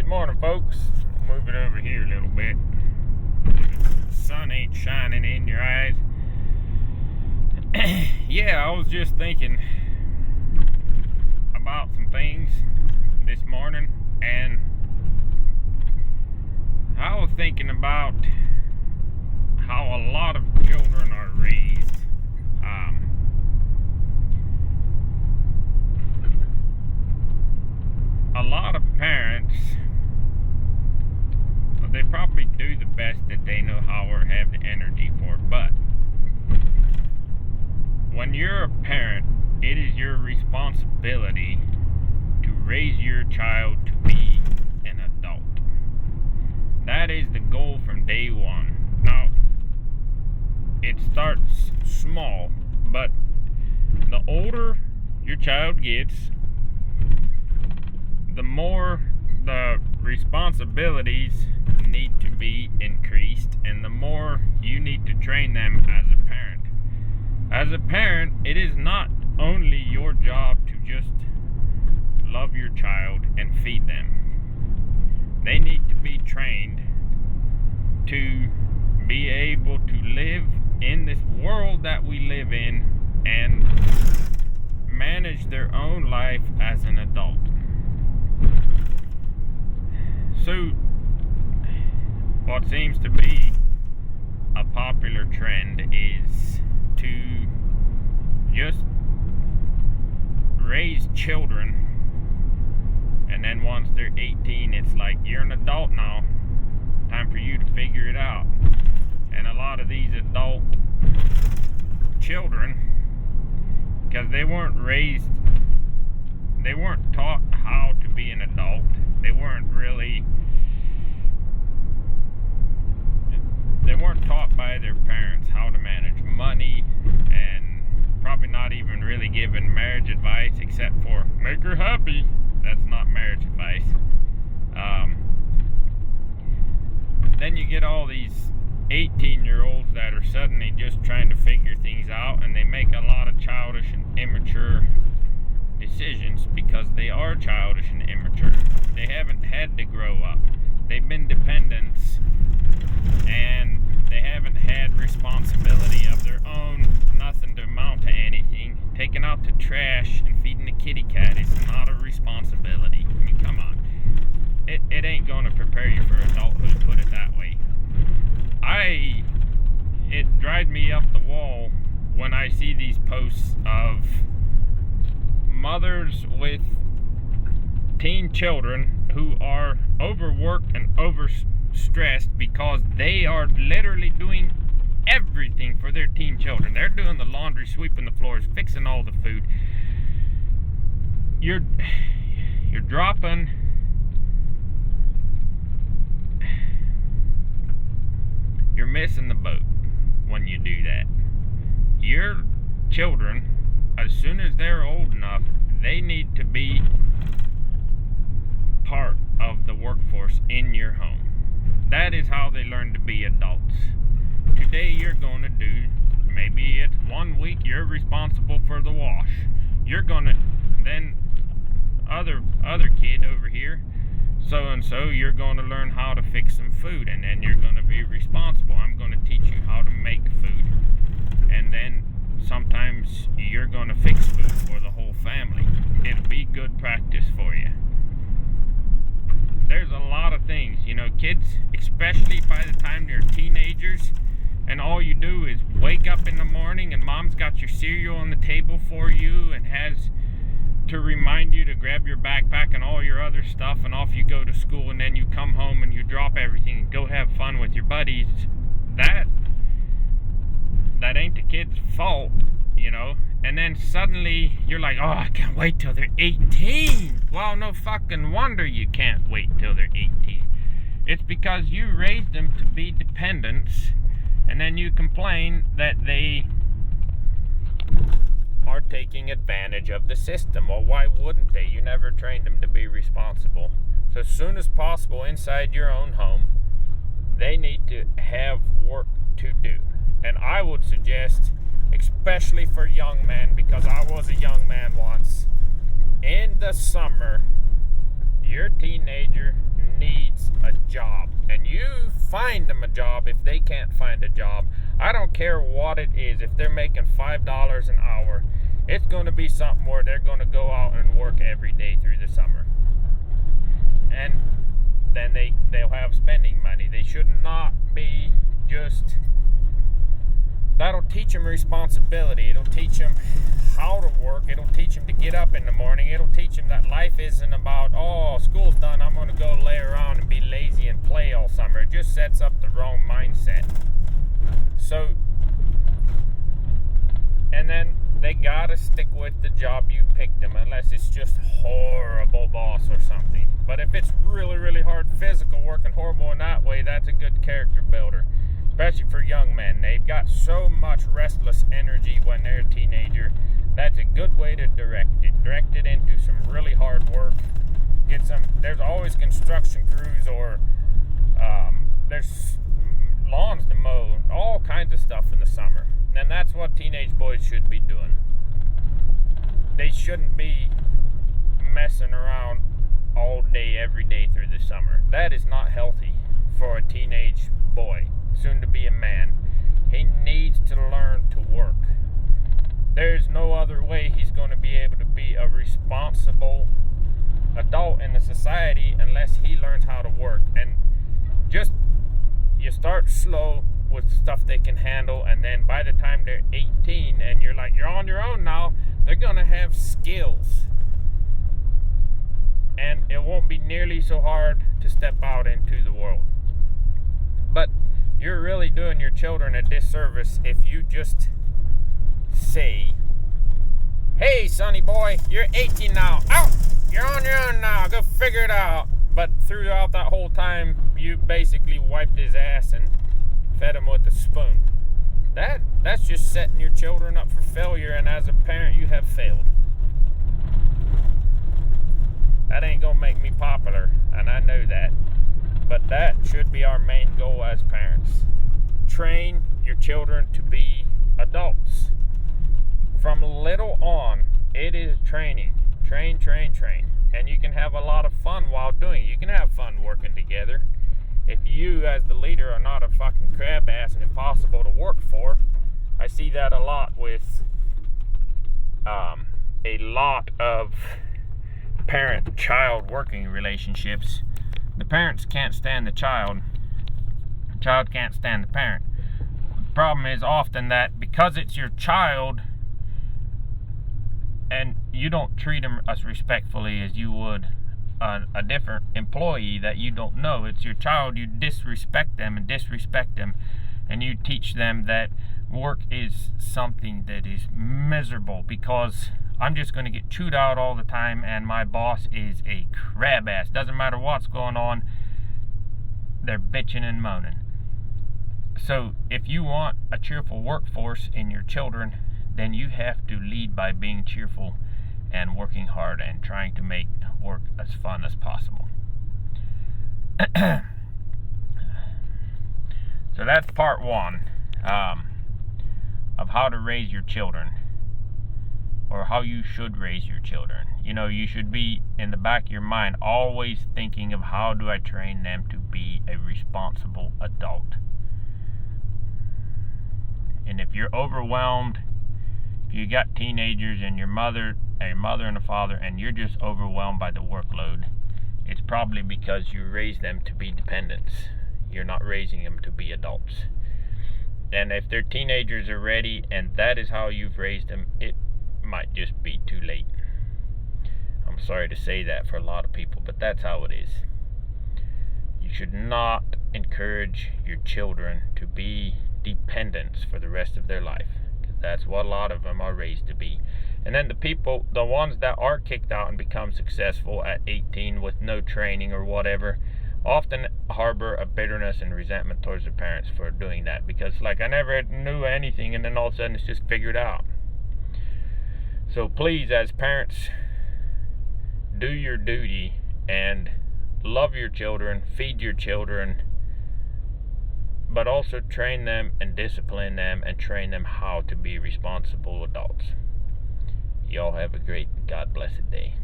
Good morning, folks. Move it over here a little bit. The sun ain't shining in your eyes. Yeah, I was just thinking about some things this morning, and I was thinking about how a lot of children are raised. A lot of parents, they probably do the best that they know how or have the energy for, but when you're a parent, it is your responsibility to raise your child to be an adult. That is the goal from day one. Now, it starts small, but the older your child gets, the more the responsibilities need to be increased, and the more you need to train them as a parent. As a parent, it is not only your job to just love your child and feed them. They need to be trained to be able to live in this world that we live in and manage their own life as an adult. So, what seems to be a popular trend is to just raise children, and then once they're 18, it's like, you're an adult now, time for you to figure it out. And a lot of these adult children, because they weren't taught how to be an adult, they weren't taught by their parents how to manage money, and probably not even really given marriage advice except for make her happy. That's not marriage advice. Then you get all these 18-year-olds that are suddenly just trying to figure things out, and they make a lot of childish and immature decisions because they are childish and immature. They haven't had to grow up. They've been dependents, and they haven't had responsibility of their own, nothing to amount to anything. Taking out the trash and feeding the kitty cat is not a responsibility. I mean, come on. It ain't going to prepare you for adulthood, put it that way. It drives me up the wall when I see these posts of mothers with teen children who are overworked and overstressed because they are literally doing everything for their teen children. They're doing the laundry, sweeping the floors, fixing all the food. You're dropping you're missing the boat when you do that. Your children, as soon as they're old enough, they need to be part of the workforce in your home. That is how they learn to be adults. Today you're going to do, maybe it's 1 week you're responsible for the wash. You're going to, then other kid over here, so and so, you're going to learn how to fix some food, and then you're going to be responsible. I'm going to teach you how to make food. And then sometimes you're going to fix food for the whole family. It'll be good practice for you. There's a lot of things, kids, especially by the time they're teenagers, and all you do is wake up in the morning and mom's got your cereal on the table for you and has to remind you to grab your backpack and all your other stuff, and off you go to school, and then you come home and you drop everything and go have fun with your buddies. That ain't the kid's fault, and then suddenly you're like, oh, I can't wait till they're 18. Well, no fucking wonder you can't wait till they're 18. It's because you raised them to be dependents, and then you complain that they are taking advantage of the system. Well, why wouldn't they? You never trained them to be responsible. So as soon as possible inside your own home, they need to have work to do. And I would suggest, especially for young men, because I was a young man once, in the summer, your teenager needs a job, and you find them a job if they can't find a job. I don't care what it is. If they're making $5 an hour, it's going to be something where they're going to go out and work every day through the summer, and then they'll have spending money. They should not be just. That'll teach them responsibility. It'll teach them how to work. It'll teach them to get up in the morning. It'll teach them that life isn't about, oh, school's done, I'm going to go lay around and be lazy and play all summer. It just sets up the wrong mindset. So, and then they got to stick with the job you picked them, unless it's just horrible boss or something. But if it's really, really hard physical work and horrible in that way, that's a good character builder. Especially for young men. They've got so much restless energy when they're a teenager. That's a good way to direct it. Direct it into some really hard work. There's always construction crews, or there's lawns to mow, all kinds of stuff in the summer. And that's what teenage boys should be doing. They shouldn't be messing around all day, every day through the summer. That is not healthy for a teenage boy, soon to be a man. He needs to learn to work. There's no other way he's going to be able to be a responsible adult in the society unless he learns how to work. And just, you start slow with stuff they can handle, and then by the time they're 18 and you're on your own now, they're going to have skills. And it won't be nearly so hard to step out into the world. But you're really doing your children a disservice if you just say, hey, sonny boy, you're 18 now. Out! You're on your own now. Go figure it out. But throughout that whole time, you basically wiped his ass and fed him with a spoon. That's just setting your children up for failure, and as a parent, you have failed. That ain't gonna make me popular, and I know that. But that should be our main goal as parents. Train your children to be adults. From little on, it is training. Train. And you can have a lot of fun while doing it. You can have fun working together. If you, as the leader, are not a fucking crab ass and impossible to work for, I see that a lot with a lot of parent-child working relationships. The parents can't stand the child can't stand the parent. The problem is often that because it's your child and you don't treat them as respectfully as you would a different employee that you don't know. It's your child, you disrespect them, and you teach them that work is something that is miserable because I'm just going to get chewed out all the time and my boss is a crab ass. Doesn't matter what's going on, they're bitching and moaning. So if you want a cheerful workforce in your children, then you have to lead by being cheerful and working hard and trying to make work as fun as possible. So that's part one of how to raise your children, or how you should raise your children. You know, you should be in the back of your mind always thinking of how do I train them to be a responsible adult. And if you're overwhelmed, if you got teenagers and your mother and a father, and you're just overwhelmed by the workload, it's probably because you raised them to be dependents. You're not raising them to be adults. And if they're teenagers already and that is how you've raised them, it might just be too late. I'm sorry to say that for a lot of people, but that's how it is. You should not encourage your children to be dependents for the rest of their life, because that's what a lot of them are raised to be. And then the ones that are kicked out and become successful at 18 with no training or whatever, often harbor a bitterness and resentment towards their parents for doing that, because I never knew anything, and then all of a sudden it's just figured out. So please, as parents, do your duty and love your children, feed your children, but also train them and discipline them and train them how to be responsible adults. Y'all have a great, God blessed day.